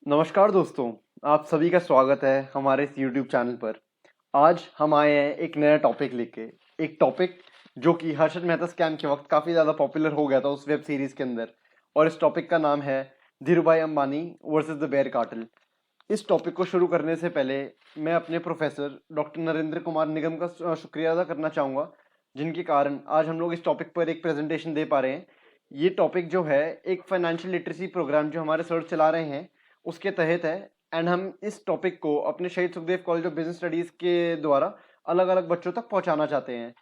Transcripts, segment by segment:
नमस्कार दोस्तों, आप सभी का स्वागत है हमारे इस YouTube चैनल पर। आज हम आए हैं एक नया टॉपिक लेके। एक टॉपिक जो कि हर्षद मेहता स्कैम के वक्त काफ़ी ज़्यादा पॉपुलर हो गया था उस वेब सीरीज़ के अंदर, और इस टॉपिक का नाम है Dhirubhai Ambani versus the bear cartel. इस टॉपिक को शुरू करने से पहले मैं अपने प्रोफेसर डॉक्टर नरेंद्र कुमार निगम का शुक्रिया अदा करना चाहूँगा, जिनके कारण आज हम लोग इस टॉपिक पर एक प्रेजेंटेशन दे पा रहे हैं। ये टॉपिक जो है एक फाइनेंशियल लिटरेसी प्रोग्राम जो हमारे सर चला रहे हैं उसके तहत है, एंड हम इस टॉपिक को अपने शहीद Sukhdev college of business studies के द्वारा अलग अलग बच्चों तक पहुंचाना चाहते हैं।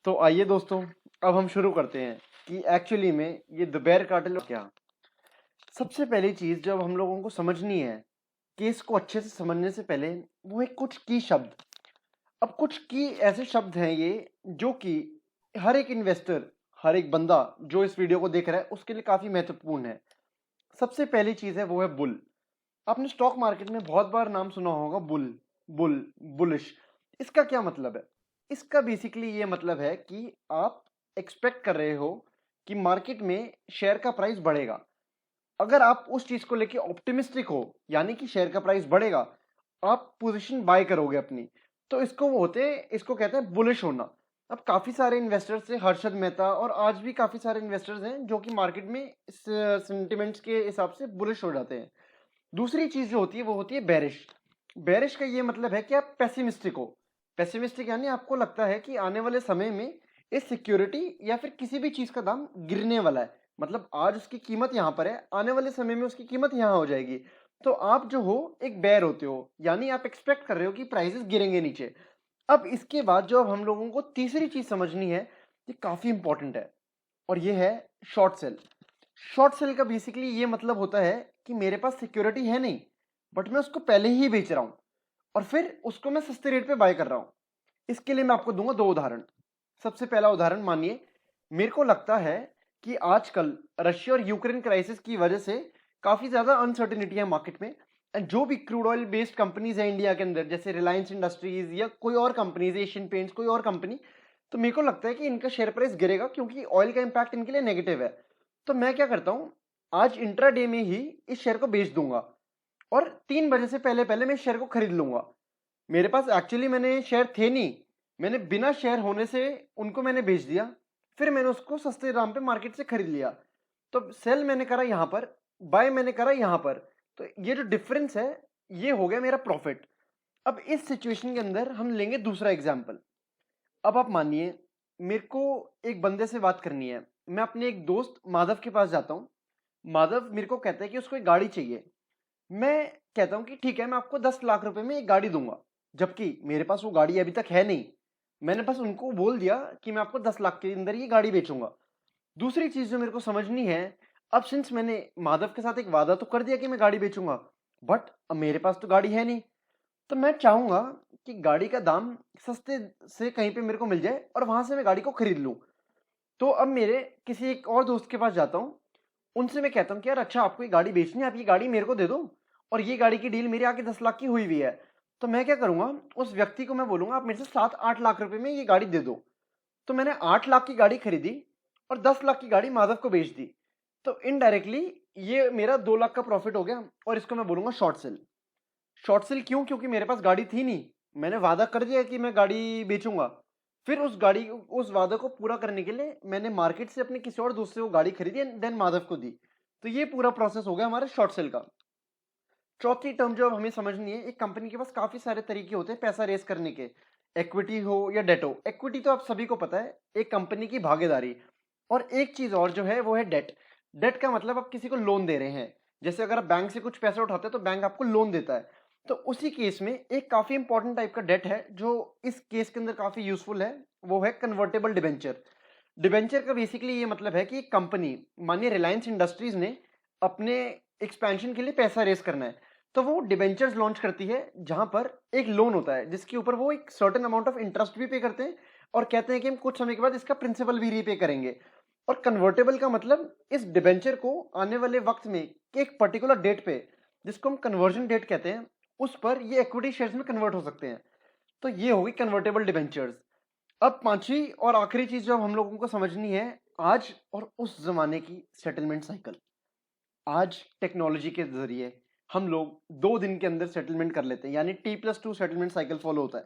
तो आइए दोस्तों, अब हम शुरू करते हैं कि एक्चुअली में ये द बेयर कार्टेल क्या। सबसे पहली चीज जो अब हम लोगों को समझनी है, केस को अच्छे से समझने से पहले, वो है कुछ की शब्द। अब कुछ की ऐसे शब्द हैं ये जो कि हर एक इन्वेस्टर, हर एक बंदा जो इस वीडियो को देख रहा है उसके लिए काफी महत्वपूर्ण है। सबसे पहली चीज है वो है बुल। आपने स्टॉक मार्केट में बहुत बार नाम सुना होगा बुल, बुल, बुलिश। इसका क्या मतलब है? इसका बेसिकली ये मतलब है कि आप एक्सपेक्ट कर रहे हो कि मार्केट में शेयर का प्राइस बढ़ेगा। अगर आप उस चीज को लेके ऑप्टिमिस्टिक हो, यानी कि शेयर का प्राइस बढ़ेगा, आप पोजीशन बाय करोगे अपनी, तो इसको कहते हैं बुलिश होना। अब काफी सारे इन्वेस्टर्स हैं, हर्षद मेहता और आज भी काफी सारे इन्वेस्टर्स हैं जो कि मार्केट में सेंटिमेंट्स के हिसाब से बुलिश हो जाते हैं। दूसरी चीज जो होती है वो होती है बेरिश। बेरिश का ये मतलब है कि आप पेसिमिस्टिक हो। पेसिमिस्टिक यानी आपको लगता है कि आने वाले समय में इस सिक्योरिटी या फिर किसी भी चीज का दाम गिरने वाला है। मतलब आज उसकी कीमत यहाँ पर है, आने वाले समय में उसकी कीमत यहाँ हो जाएगी। तो आप जो हो एक बेयर होते हो, यानी आप एक्सपेक्ट कर रहे हो कि प्राइसेस गिरेंगे नीचे। अब इसके बाद जो अब हम लोगों को तीसरी चीज समझनी है, ये काफी इंपॉर्टेंट है, और ये है शॉर्ट सेल। शॉर्ट सेल का बेसिकली ये मतलब होता है कि मेरे पास सिक्योरिटी है नहीं, बट मैं उसको पहले ही बेच रहा हूं और फिर उसको मैं सस्ते रेट पे बाय कर रहा हूं। इसके लिए मैं आपको दूंगा दो उदाहरण। सबसे पहला उदाहरण मानिए, मेरे को लगता है कि आजकल रशिया और यूक्रेन क्राइसिस की वजह से काफी ज्यादा अनसर्टिनिटी है मार्केट में, एंड जो भी क्रूड ऑयल बेस्ड कंपनीज है इंडिया के अंदर, जैसे रिलायंस इंडस्ट्रीज या कोई और कंपनीज, एशियन पेंट्स, कोई और कंपनी, तो मेरे को लगता है कि इनका शेयर प्राइस गिरेगा क्योंकि ऑयल का इंपैक्ट इनके लिए नेगेटिव है। तो मैं क्या करता हूं, आज इंट्राडे में ही इस शेयर को बेच दूंगा और 3 बजे से पहले पहले मैं इस शेयर को खरीद लूंगा। मेरे पास एक्चुअली मैंने शेयर थे नहीं, मैंने बिना शेयर होने से उनको मैंने बेच दिया, फिर मैंने उसको सस्ते दाम पे मार्केट से खरीद लिया। तो सेल मैंने करा यहाँ पर, बाय मैंने करा यहाँ पर। तो ये जो डिफरेंस है, ये हो गया मेरा प्रॉफिट। अब इस सिचुएशन के अंदर हम लेंगे दूसरा एग्जाम्पल। अब आप मानिए, मेरे को एक बंदे से बात करनी है। मैं अपने एक दोस्त माधव के पास जाता हूँ। माधव मेरे को कहता है कि उसको एक गाड़ी चाहिए। मैं कहता हूँ कि ठीक है, मैं आपको 10 लाख रुपए में एक गाड़ी दूंगा, जबकि मेरे पास वो गाड़ी अभी तक है नहीं। मैंने बस उनको बोल दिया कि मैं आपको 10 लाख के अंदर ये गाड़ी बेचूंगा। दूसरी चीज जो मेरे को समझनी है, अब सिंस मैंने माधव के साथ एक वादा तो कर दिया कि मैं गाड़ी बेचूंगा, बट अब मेरे पास तो गाड़ी है नहीं। तो मैं चाहूंगा कि गाड़ी का दाम सस्ते से कहीं पे मेरे को मिल जाए और वहां से मैं गाड़ी को खरीद लूं। तो अब मेरे किसी एक और दोस्त के पास जाता हूँ, उनसे मैं कहता हूँ कि यार अच्छा, आपको ये गाड़ी बेचनी है, आप ये गाड़ी मेरे को दे दो, और ये गाड़ी की डील मेरे आगे 10 लाख की हुई हुई है। तो मैं क्या करूंगा, उस व्यक्ति को मैं बोलूंगा आप मेरे से 7-8 लाख रुपए में ये गाड़ी दे दो। तो मैंने 8 लाख की गाड़ी खरीदी और 10 लाख की गाड़ी माधव को बेच दी। तो इनडायरेक्टली ये मेरा 2 लाख का प्रॉफिट हो गया, और इसको मैं बोलूंगा शॉर्ट सेल। शॉर्ट सेल क्यों? क्योंकि मेरे पास गाड़ी थी नहीं, मैंने वादा कर दिया कि मैं गाड़ी बेचूंगा। फिर उस वादे को पूरा करने के लिए मैंने मार्केट से अपने किसी और दूसरे को गाड़ी खरीदी एंड देन माधव को दी। तो ये पूरा प्रोसेस हो गया हमारे शॉर्ट सेल का। चौथी टर्म जो अब हमें समझनी है, एक कंपनी के पास काफी सारे तरीके होते हैं पैसा रेस करने के, इक्विटी हो या डेट हो। इक्विटी तो आप सभी को पता है, एक कंपनी की भागीदारी। और एक चीज और जो है वो है डेट। डेट का मतलब आप किसी को लोन दे रहे हैं। जैसे अगर आप बैंक से कुछ पैसे उठाते हैं तो बैंक आपको लोन देता है। तो उसी केस में एक काफी इंपॉर्टेंट टाइप का डेट है जो इस केस के अंदर काफी यूजफुल है, वो है कन्वर्टेबल डिबेंचर। डिबेंचर का बेसिकली ये मतलब है कि एक कंपनी, मानिए रिलायंस इंडस्ट्रीज ने अपने एक्सपेंशन के लिए पैसा रेस करना है, तो वो डिबेंचर्स लॉन्च करती है जहां पर एक लोन होता है जिसके ऊपर वो एक सर्टेन अमाउंट ऑफ इंटरेस्ट भी पे करते हैं और कहते हैं कि हम कुछ समय के बाद इसका प्रिंसिपल भी रीपे करेंगे। और कन्वर्टेबल का मतलब इस डिबेंचर को आने वाले वक्त में एक पर्टिकुलर डेट पे, जिसको हम कन्वर्जन डेट कहते हैं, उस पर ये इक्विटी शेयर्स में कन्वर्ट हो सकते हैं। तो ये होगी कन्वर्टेबल डिबेंचर्स। अब पांचवी और आखिरी चीज जो हम लोगों को समझनी है, आज और उस जमाने की सेटलमेंट साइकिल। आज टेक्नोलॉजी के जरिए हम लोग 2 दिन के अंदर सेटलमेंट कर लेते हैं, यानी T+2 सेटलमेंट साइकिल फॉलो होता है।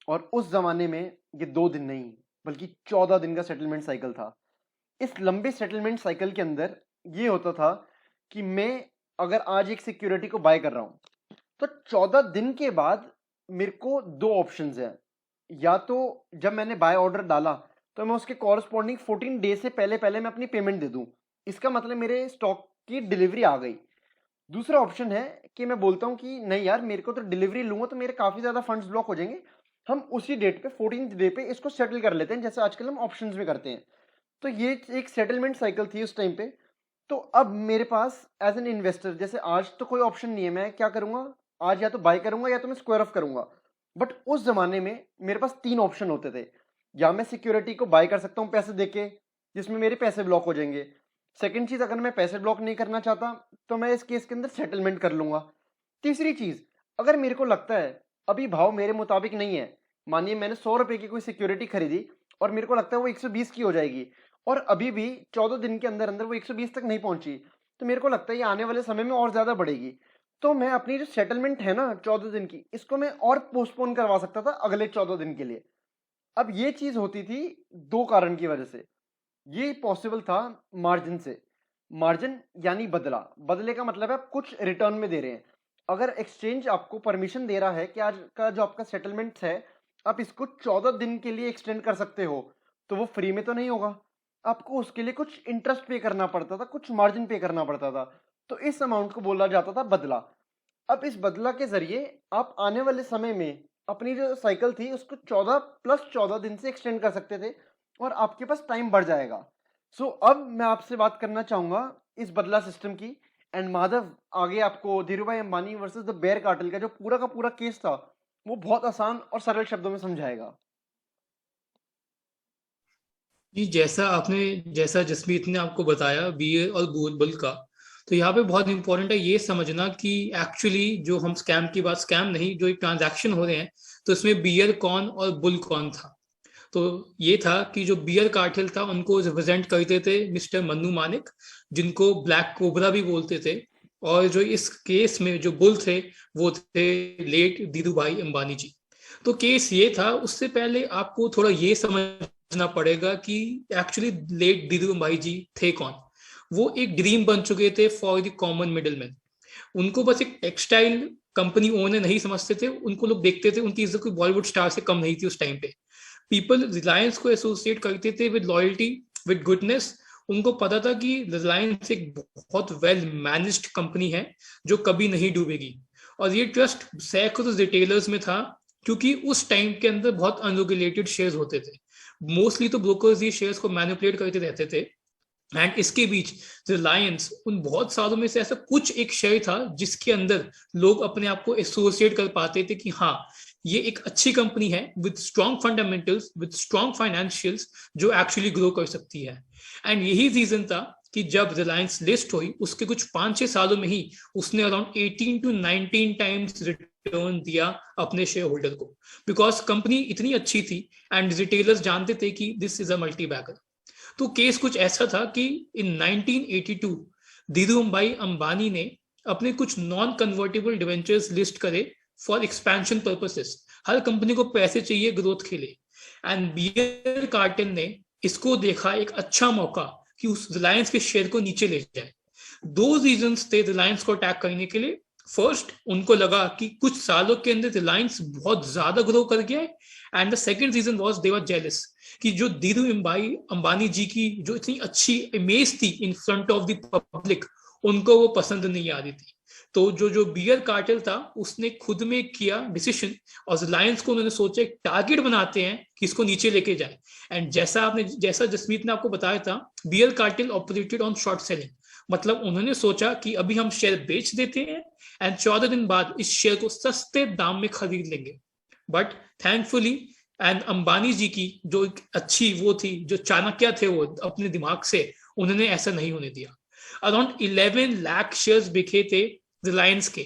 और उस जमाने में ये 2 दिन नहीं बल्कि 14 दिन का सेटलमेंट साइकिल था। इस लंबे सेटलमेंट साइकिल के अंदर ये होता था कि मैं अगर आज एक सिक्योरिटी को बाय कर रहा हूं तो 14 दिन के बाद मेरे को 2 ऑप्शंस हैं। या तो जब मैंने बाय ऑर्डर डाला तो मैं उसके कॉरस्पॉन्डिंग 14 डे से पहले पहले मैं अपनी पेमेंट दे दूं, इसका मतलब मेरे स्टॉक की डिलीवरी आ गई। दूसरा ऑप्शन है कि मैं बोलता हूं कि नहीं यार, मेरे को तो डिलीवरी लूंगा तो मेरे काफी ज्यादा फंड्स ब्लॉक हो जाएंगे, हम उसी डेट पे 14th डे पे इसको सेटल कर लेते हैं, जैसे आजकल हम ऑप्शंस में करते हैं। तो ये एक सेटलमेंट साइकिल थी उस टाइम पे। तो अब मेरे पास एज एन इन्वेस्टर, जैसे आज तो कोई ऑप्शन नहीं है, मैं क्या करूंगा, आज या तो बाय करूंगा या तो मैं स्क्वायर ऑफ करूंगा। बट उस जमाने में मेरे पास 3 ऑप्शन होते थे। या मैं सिक्योरिटी को बाय कर सकता हूँ पैसे देके, जिसमें मेरे पैसे ब्लॉक हो जाएंगे। सेकंड चीज, अगर मैं पैसे ब्लॉक नहीं करना चाहता तो मैं इस केस के अंदर सेटलमेंट कर लूंगा। तीसरी चीज, अगर मेरे को लगता है अभी भाव मेरे मुताबिक नहीं है, मानिए मैंने 100 रुपए की कोई सिक्योरिटी खरीदी और मेरे को लगता है वो 120 की हो जाएगी और अभी भी 14 दिन के अंदर अंदर वो 120 तक नहीं पहुंची, तो मेरे को लगता है ये आने वाले समय में और ज्यादा बढ़ेगी, तो मैं अपनी जो सेटलमेंट है ना 14 दिन की, इसको मैं और पोस्टपोन करवा सकता था अगले 14 दिन के लिए। अब ये चीज होती थी 2 कारण की वजह से। ये पॉसिबल था मार्जिन से। मार्जिन यानी बदला, बदले का मतलब है आप कुछ रिटर्न में दे रहे हैं। अगर एक्सचेंज आपको परमिशन दे रहा है कि आज का जो आपका सेटलमेंट है आप इसको 14 दिन के लिए एक्सटेंड कर सकते हो, तो वो फ्री में तो नहीं होगा, आपको उसके लिए कुछ इंटरेस्ट पे करना पड़ता था, कुछ मार्जिन पे करना पड़ता था। तो इस अमाउंट को बोला जाता था बदला। अब इस बदला के जरिए आप आने वाले समय में अपनी जो साइकिल थी उसको 14+14 दिन से एक्सटेंड कर सकते थे और आपके पास टाइम बढ़ जाएगा। सो अब मैं आपसे बात करना चाहूंगा इस बदला सिस्टम की। एंड माधव आगे आपको Dhirubhai Ambani versus the bear cartel का जो पूरा का पूरा केस था वो बहुत आसान और सरल शब्दों में समझाएगा। जी, जैसा जसमीत ने आपको बताया बीए और बुल का, तो यहाँ पे बहुत इंपॉर्टेंट है ये समझना कि एक्चुअली जो हम स्कैम की बात, स्कैम नहीं, जो एक ट्रांजैक्शन हो रहे हैं, तो इसमें बियर कौन और बुल कौन था। तो ये था कि जो बियर कार्टेल था उनको रिप्रेजेंट करते थे मिस्टर मन्नू मानिक, जिनको ब्लैक कोबरा भी बोलते थे। और जो इस केस में जो बुल थे वो थे लेट धीरू भाई अंबानी जी। तो केस ये था, उससे पहले आपको थोड़ा ये समझना पड़ेगा कि एक्चुअली लेट धीरू भाई जी थे कौन। वो एक ड्रीम बन चुके थे for the common middle man. उनको बस एक टेक्सटाइल कंपनी ओनर नहीं समझते थे, उनको लोग देखते थे, उनकी इज्जत कोई बॉलीवुड स्टार से कम नहीं थी उस टाइम पे। पीपल रिलायंस को एसोसिएट करते थे विद लॉयल्टी, विद गुडनेस। उनको पता था कि रिलायंस एक बहुत वेल मैनेज्ड कंपनी है जो कभी नहीं डूबेगी। और ये ट्रस्ट सैकड़ों रिटेलर्स में था, क्योंकि उस टाइम के अंदर बहुत अनरेगुलेटेड शेयर्स होते थे। मोस्टली तो ब्रोकर्स ये शेयर्स को मैनिपुलेट करते रहते थे। एंड इसके बीच रिलायंस उन बहुत सालों में से ऐसा कुछ एक शेयर था जिसके अंदर लोग अपने आप को एसोसिएट कर पाते थे कि हाँ, ये एक अच्छी कंपनी है with strong fundamentals, with strong financials, जो एक्चुअली ग्रो कर सकती है। एंड यही रीजन था कि जब रिलायंस लिस्ट हुई उसके कुछ 5-6 सालों में ही उसने अराउंड 18 to 19 टाइम्स रिटर्न दिया अपने शेयर होल्डर को, बिकॉज कंपनी इतनी अच्छी थी एंड रिटेलर्स जानते थे कि this is a multi bagger. तो केस कुछ ऐसा था कि इन 1982 धीरूभाई अंबानी ने अपने कुछ नॉन कन्वर्टेबल डिवेंचर्स लिस्ट करे for expansion purposes. Her company को पैसे चाहिए ग्रोथ के लिए, एंड बियर कार्टेल ने इसको देखा एक अच्छा मौका कि उस रिलायंस के शेयर को नीचे ले जाए। 2 रीजंस थे रिलायंस को अटैक करने के लिए। फर्स्ट, उनको लगा कि कुछ सालों के अंदर रिलायंस बहुत ज्यादा ग्रो कर गया है, and the second reason was they were jealous कि जो धीरू भाई अंबानी जी की जो इतनी अच्छी इमेज थी in front of the public, उनको वो पसंद नहीं आ रही थी। तो जो जो बियर कार्टेल था उसने खुद में किया डिसीजन, और रिलायंस को उन्होंने सोचा एक टारगेट बनाते हैं कि इसको नीचे लेके जाए। एंड जैसा जसमीत ने आपको बताया था, bear cartel operated on short selling. मतलब उन्होंने सोचा कि अभी हम शेयर बेच देते हैं एंड 14 दिन बाद इस शेयर को सस्ते दाम में खरीद लेंगे। बट थैंकफुली एंड अंबानी जी की जो एक अच्छी वो थी, जो चाणक्य थे वो अपने दिमाग से, उन्होंने ऐसा नहीं होने दिया। अराउंड 11 लाख शेयर्स बिके थे रिलायंस के।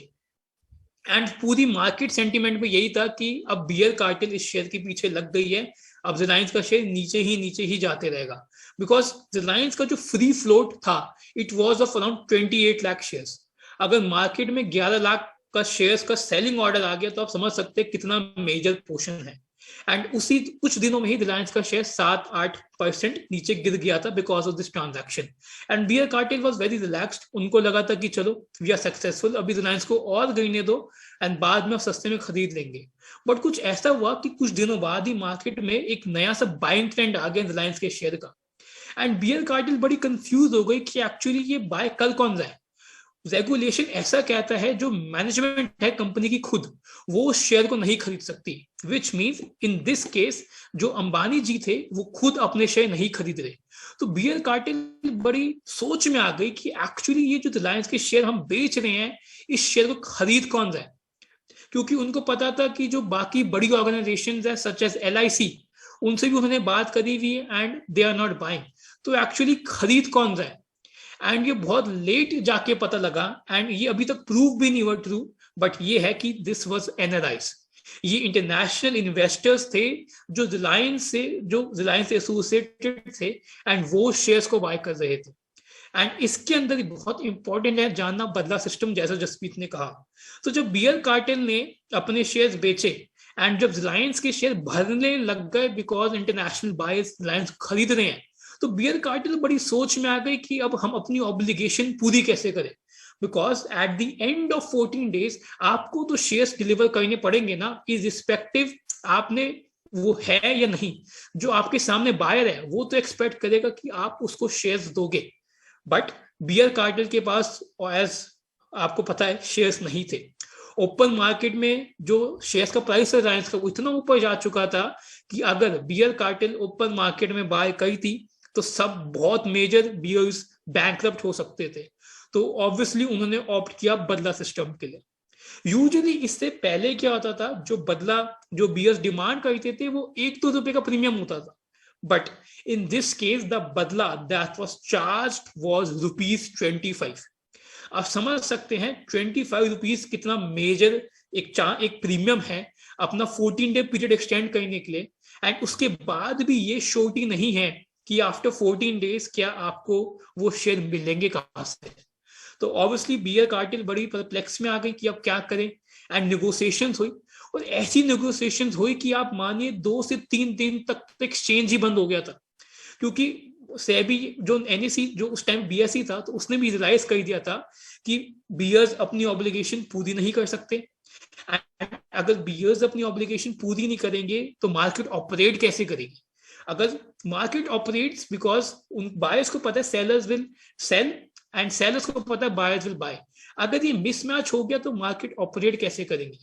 एंड पूरी मार्केट सेंटीमेंट में यही था कि अब बियर कार्टेल इस शेयर के पीछे लग गई है, अब रिलायंस का शेयर नीचे ही जाते रहेगा। बिकॉज रिलायंस का जो फ्री फ्लोट था it was of around 28 lakh shares. अगर मार्केट में 11 लाख का शेयर्स का सेलिंग ऑर्डर आ गया तो आप समझ सकते हैं कितना मेजर पोर्शन है। एंड उसी कुछ दिनों में ही रिलायंस का शेयर 7-8% नीचे गिर गया था because of this transaction. And bear cartel was very relaxed, उनको लगा था कि चलो वी आर सक्सेसफुल, अभी रिलायंस को और गिरने दो एंड बाद में सस्ते में खरीद लेंगे। बट कुछ ऐसा हुआ कि कुछ दिनों बाद ही मार्केट में एक नया सा बाइंग ट्रेंड आ गया रिलायंस के शेयर का। एंड बियर कार्टेल बड़ी कंफ्यूज हो गई कि एक्चुअली ये बाय कल कौन जाए। रेगुलेशन ऐसा कहता है जो मैनेजमेंट है कंपनी की खुद, वो शेयर को नहीं खरीद सकती, which means in this case जो अंबानी जी थे वो खुद अपने शेयर नहीं खरीद रहे। तो बियर कार्टेल बड़ी सोच में आ गई कि एक्चुअली ये जो रिलायंस के शेयर हम बेच रहे हैं, इस शेयर को खरीद कौन जाए। क्योंकि उनको पता था कि जो बाकी बड़ी ऑर्गेनाइजेशन है सच एज LIC, उनसे भी उन्होंने बात करी हुई and they are not buying. तो एक्चुअली खरीद कौन जाए, एंड ये बहुत लेट जाके पता लगा, एंड ये अभी तक प्रूव भी नहीं हुआ ट्रू, बट ये है कि दिस वाज NRIs। ये इंटरनेशनल इन्वेस्टर्स थे जो रिलायंस से एसोसिएटेड थे एंड वो शेयर्स को बाय कर रहे थे। एंड इसके अंदर बहुत इंपॉर्टेंट है जानना बदला सिस्टम, जैसा जसप्रीत ने कहा। तो जब बियर कार्टेल ने अपने शेयर्स बेचे एंड जब रिलायंस के शेयर भरने लग गए बिकॉज इंटरनेशनल बायर्स रिलायंस खरीद रहे हैं, तो बियर कार्टेल बड़ी सोच में आ गई कि अब हम अपनी ऑब्लिगेशन पूरी कैसे करें। Because at the end of 14 days आपको तो शेयर्स डिलीवर करने पड़ेंगे ना, इरिस्पेक्टिव आपने वो है या नहीं। जो आपके सामने बायर है वो तो एक्सपेक्ट करेगा कि आप उसको शेयर्स दोगे, बट बियर कार्टेल के पास एज आपको पता है शेयर्स नहीं थे। ओपन मार्केट में जो शेयर्स का प्राइस है रिलायंस का वो इतना ऊपर जा चुका था कि अगर बियर कार्टेल ओपन मार्केट में बाय करी थी तो सब बहुत मेजर बियर्स बैंकरप्ट हो सकते थे। तो ऑब्वियसली उन्होंने ऑप्ट किया बदला सिस्टम के लिए। यूजुअली इससे पहले क्या होता था, जो बियर्स डिमांड करते थे वो 1-2 रुपए का प्रीमियम होता था, but in this case the बदला दैट वाज चार्ज्ड वाज ₹25। आप समझ सकते हैं 25 रुपीज कितना मेजर एक प्रीमियम है अपना 14 डे पीरियड एक्सटेंड करने के लिए। एंड उसके बाद भी ये श्योरिटी नहीं है कि आफ्टर 14 डेज क्या आपको वो शेयर मिलेंगे कहां से। तो ऑब्वियसली बियर कार्टेल बड़ी परप्लेक्स में आ गई कि अब क्या करें। एंड नेगोशिएशंस हुई, और ऐसी नेगोशिएशंस हुई कि आप मानिए 2 से 3 दिन तक एक्सचेंज ही बंद हो गया था। क्योंकि सेबी जो NSE जो उस टाइम BSE था, तो उसने भी रियलाइज कर दिया था कि बियर्स अपनी ऑब्लिगेशन पूरी नहीं कर सकते। अगर बियर्स अपनी ऑब्लिगेशन पूरी नहीं करेंगे तो मार्केट ऑपरेट कैसे करेगी। अगर मार्केट ऑपरेट्स बिकॉज उन बायर्स को पता है sellers will sell and sellers को पता है बायर्स विल बाय, अगर ये मिसमैच हो गया तो मार्केट ऑपरेट कैसे करेंगे।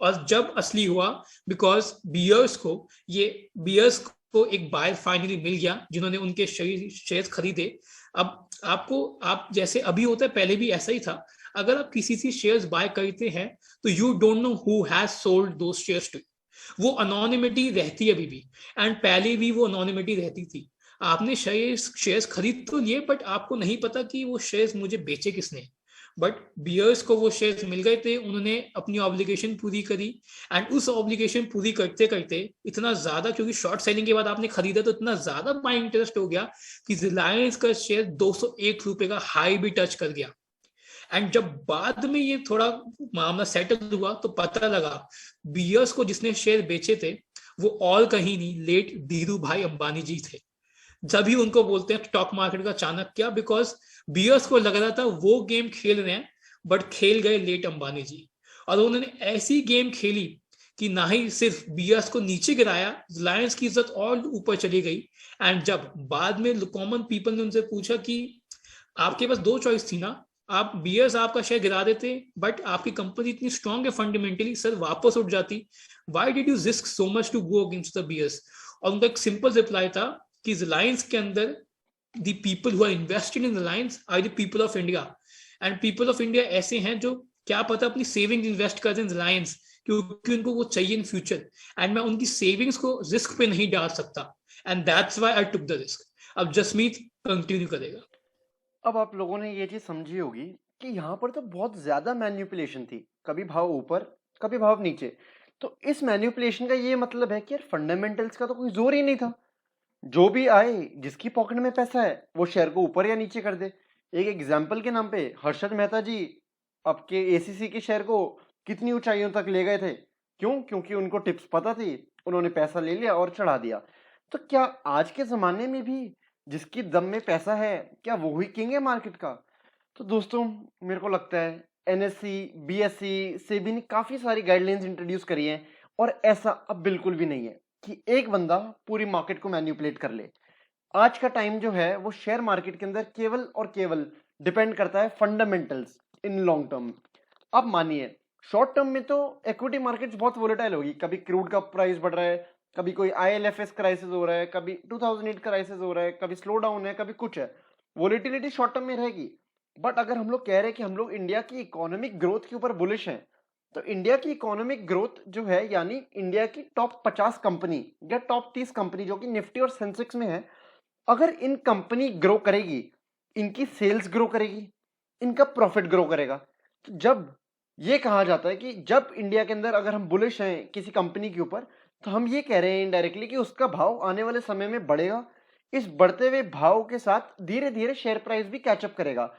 और जब असली हुआ बिकॉज बियर्स को एक बायर फाइनली मिल गया जिन्होंने उनके शेयर खरीदे। अब आप जैसे अभी होता है पहले भी ऐसा ही था, अगर आप किसी से शेयर्स बाय करते हैं तो you don't know who has sold those shares to, वो अनोनिमिटी रहती है अभी भी, एंड पहले भी वो अनोनिमिटी रहती थी। आपने शेयर्स खरीद तो लिए बट आपको नहीं पता कि वो शेयर्स मुझे बेचे किसने। बट बियर्स को वो शेयर्स मिल गए थे, उन्होंने अपनी ऑब्लिगेशन पूरी करी। एंड उस ऑब्लिगेशन पूरी करते करते इतना ज्यादा, क्योंकि शॉर्ट सेलिंग के बाद आपने खरीदा तो इतना ज्यादा बाइंग इंटरेस्ट हो गया कि रिलायंस का शेयर 201 रुपए का हाई भी टच कर गया। एंड जब बाद में ये थोड़ा मामला सेटल हुआ तो पता लगा बियर्स को जिसने शेयर बेचे थे वो और कहीं नहीं, लेट धीरू भाई अंबानी जी थे। जब भी उनको बोलते हैं स्टॉक मार्केट का चाणक्य, बिकॉज बियर्स को लग रहा था वो गेम खेल रहे हैं बट खेल गए लेट अंबानी जी। और उन्होंने ऐसी गेम खेली कि ना ही सिर्फ बियर्स को नीचे गिराया, रिलायंस की इज्जत और ऊपर चली गई। एंड जब बाद में कॉमन पीपल ने उनसे पूछा कि आपके पास 2 चॉइस थी ना, आप बियर्स आपका शेयर गिरा देते बट आपकी कंपनी इतनी स्ट्रांग है फंडामेंटली, सर वापस उठ जाती, why did you risk so much to go against the bears. और उनका एक सिंपल रिप्लाई था कि रिलायंस के अंदर the people who are invested in Reliance are the people of India, and people of India ऐसे हैं जो क्या पता अपनी सेविंग्स इन्वेस्ट कर दें रिलायंस, क्योंकि उनको वो चाहिए इन फ्यूचर, एंड मैं उनकी सेविंग्स को रिस्क पे नहीं डाल सकता, and that's why I took the risk. अब जसमीत कंटिन्यू करेगा। अब आप लोगों ने ये चीज समझी होगी कि यहाँ पर तो बहुत ज्यादा मैन्युपुलेशन थी, कभी भाव ऊपर कभी भाव नीचे। तो इस मैन्युपुलेशन का ये मतलब है कि यार फंडामेंटल्स का तो कोई जोर ही नहीं था। जो भी आए, जिसकी पॉकेट में पैसा है वो शेयर को ऊपर या नीचे कर दे। एक एग्जाम्पल के नाम पे हर्षद मेहता जी आपके एसीसी के शेयर को कितनी ऊंचाइयों तक ले गए थे। क्यों? क्योंकि उनको टिप्स पता थी, उन्होंने पैसा ले लिया और चढ़ा दिया। तो क्या आज के ज़माने में भी जिसकी दम में पैसा है, क्या वो ही किंग है मार्केट का? तो दोस्तों, मेरे को लगता है एनएससी, बीएसई, सेबी ने काफ़ी सारी गाइडलाइंस इंट्रोड्यूस करी हैं और ऐसा अब बिल्कुल भी नहीं है कि एक बंदा पूरी मार्केट को मैनिपुलेट कर ले। आज का टाइम जो है वो शेयर मार्केट के अंदर केवल और केवल डिपेंड करता है फंडामेंटल्स इन लॉन्ग टर्म। अब मानिए शॉर्ट टर्म में तो इक्विटी मार्केट्स बहुत वोलेटाइल होगी, कभी क्रूड का प्राइस बढ़ रहा है, कभी कोई आईएलएफएस क्राइसिस हो रहा है, कभी 2008 क्राइसिस हो रहा है, कभी स्लो डाउन है, कभी कुछ है। वोलेटिलिटी शॉर्ट टर्म में रहेगी। बट अगर हम लोग कह रहे हैं कि हम लोग इंडिया की इकोनॉमिक ग्रोथ के ऊपर बुलिश हैं, तो इंडिया की इकोनॉमिक ग्रोथ जो है यानी इंडिया की टॉप 50 कंपनी या टॉप 30 कंपनी जो कि निफ्टी और सेंसेक्स में है, अगर इन कंपनी ग्रो करेगी, इनकी सेल्स ग्रो करेगी, इनका प्रॉफिट ग्रो करेगा, तो जब ये कहा जाता है कि जब इंडिया के अंदर अगर हम बुलिश हैं किसी कंपनी के ऊपर, तो हम ये कह रहे हैं इनडायरेक्टली कि उसका भाव आने वाले समय में बढ़ेगा। इस बढ़ते हुए भाव के साथ धीरे धीरे शेयर प्राइस भी कैचअप करेगा।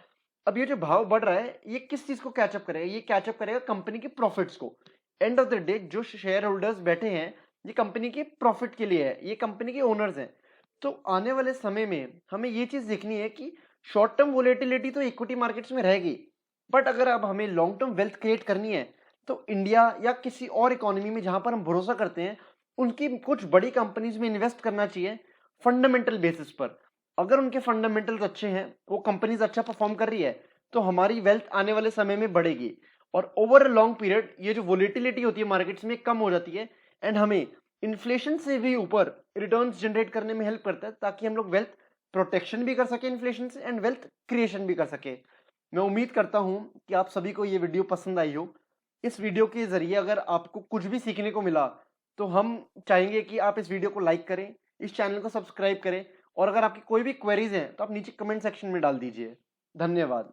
अब ये जो भाव बढ़ रहा है ये किस चीज को कैचअप करेगा? ये कैचअप करेगा कंपनी के प्रॉफिट्स को। एंड ऑफ द डे जो शेयर होल्डर्स बैठे हैं ये कंपनी के प्रॉफिट के लिए है, ये कंपनी के ओनर्स हैं। तो आने वाले समय में हमें ये चीज देखनी है कि शॉर्ट टर्म वोलेटिलिटी तो इक्विटी मार्केट्स में रहेगी, बट अगर अब हमें लॉन्ग टर्म वेल्थ क्रिएट करनी है तो इंडिया या किसी और इकोनॉमी में जहां पर हम भरोसा करते हैं उनकी कुछ बड़ी कंपनीज में इन्वेस्ट करना चाहिए फंडामेंटल बेसिस पर। अगर उनके फंडामेंटल्स अच्छे हैं, वो कंपनीज अच्छा परफॉर्म कर रही है, तो हमारी वेल्थ आने वाले समय में बढ़ेगी और ओवर अ लॉन्ग पीरियड ये जो वोलेटिलिटी होती है मार्केट्स में कम हो जाती है एंड हमें इन्फ्लेशन से भी ऊपर रिटर्न्स जनरेट करने में हेल्प करता है ताकि हम लोग वेल्थ प्रोटेक्शन भी कर सके इन्फ्लेशन से एंड वेल्थ क्रिएशन भी कर सके। मैं उम्मीद करता हूं कि आप सभी को ये वीडियो पसंद आई हो। इस वीडियो के जरिए अगर आपको कुछ भी सीखने को मिला तो हम चाहेंगे कि आप इस वीडियो को लाइक करें, इस चैनल को सब्सक्राइब करें और अगर आपकी कोई भी क्वेरीज हैं तो आप नीचे कमेंट सेक्शन में डाल दीजिए। धन्यवाद।